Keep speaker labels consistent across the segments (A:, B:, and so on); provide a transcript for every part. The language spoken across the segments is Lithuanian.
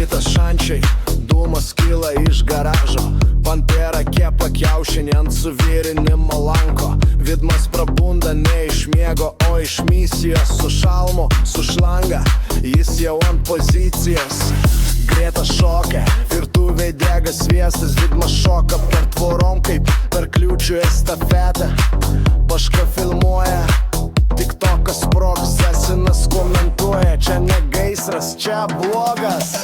A: Rytas šančiai, dūmas kyla iš garažo. Pantera kepa kiaušinį ant suvirinimo lanko. Vidmas prabunda ne iš miego, o iš misijos. Su šalmu, su šlanga, jis jau ant pozicijos. Greta šokia, virtuvėj dega sviestas. Vidmas šoka per tvorom kaip per kliūčių estafetę. Paška filmuoja, tiktokas sprogs, Zesinas komentuoja. Čia ne gaisras, čia blogas.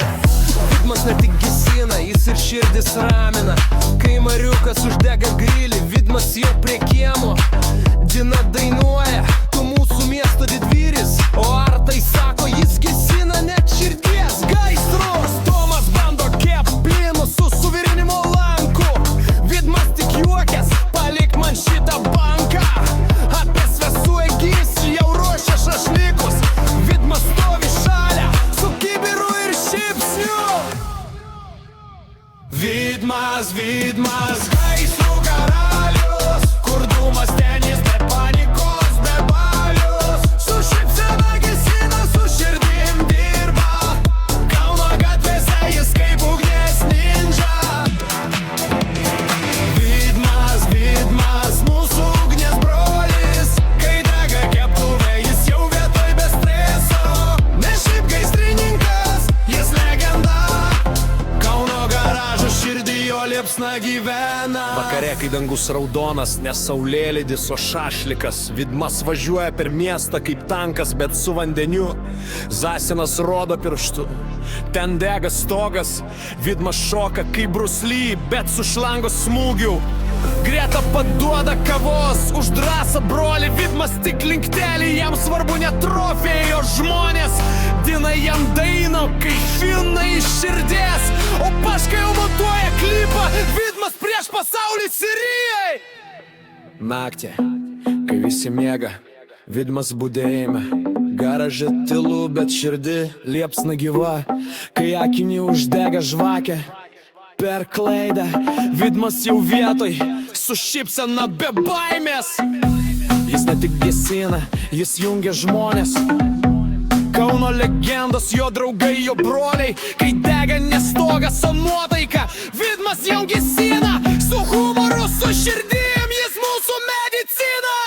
B: Vidmas ne tik gesina, jis ir širdis ramina. Kai Mariukas uždega grilį, Vidmas jau prie kiemo. Dina dainuoja, tu mūsų miesto didvyris. O ar tai sako, jis gesina net širdies gaisrus. Tomas bando kep blynus su suvirinimo lanku. Vidmas tik juokės, palik man šitą banką. Apie svesų egys jau ruošia šašlykus. Vidmas stovi šalia su kibiru ir šipsniu. Vidmas, Vidmas, gaisrų karalius. Kur dūmas ten jis be panikos, be balius. Su šipsena gesina, su širdim dirba. Kauno gatvėse jis kaip ugnies ninja. Vidmas, Vidmas, mūsų ugnies brolis. Kai dega keptuvė, jis jau vietoj be streso. Ne šiaip gaisrininkas, jis legenda. Kauno garažo širdį jo liepsna gyvena.
A: Vakare, kai dangus raudonas, ne saulėlydis, o šašlikas. Vidmas važiuoja per miestą kaip tankas, bet su vandeniu. Zesinas rodo pirštu, ten dega stogas. Vidmas šoka kaip Bruce Lee, bet su šlangos smūgiu. Greta paduoda kavos už drąsą brolį. Vidmas tik linktelį, jam svarbu ne trofėjai, o žmonės. Dina jam dainą, kai filmai iš širdies. O Paška jau montuoja klipą, Vidmas prieš pasaulį Sirijai. Naktį, kai visi miega, Vidmas budėjime. Garaže tylu, bet širdi liepsna gyva. Kai akinį uždega žvakę per klaidą, Vidmas jau vietoj su šypsena be baimės. Jis ne tik gesina, jis jungia žmonės. Kauno legendos, jo draugai, jo broliai. Kai dega ne stogas, o nuotaika, Vidmas jau gesina. Su humoru, su širdim, jis mūsų medicina.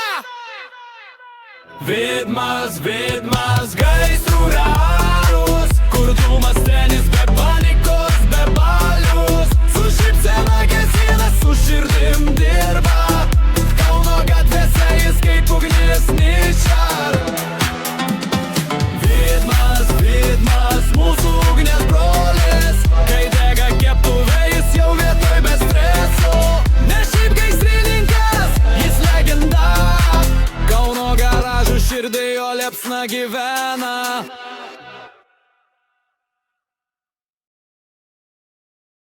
A: Vidmas, Vidmas, gaisrų rarus. Kur dūmas ten jis be panikos, be balius. Su šypsena gesina, su širdim dirba. Kauno gatvėse jis kaip ugnis nišar. Vidmas, Vidmas, mūsų ugnies brolis. Kai dega keptuvė, jis jau vietoj be streso. Ne šiaip gaisrininkas, jis legenda. Kauno garažų širdį jo liepsna gyvena.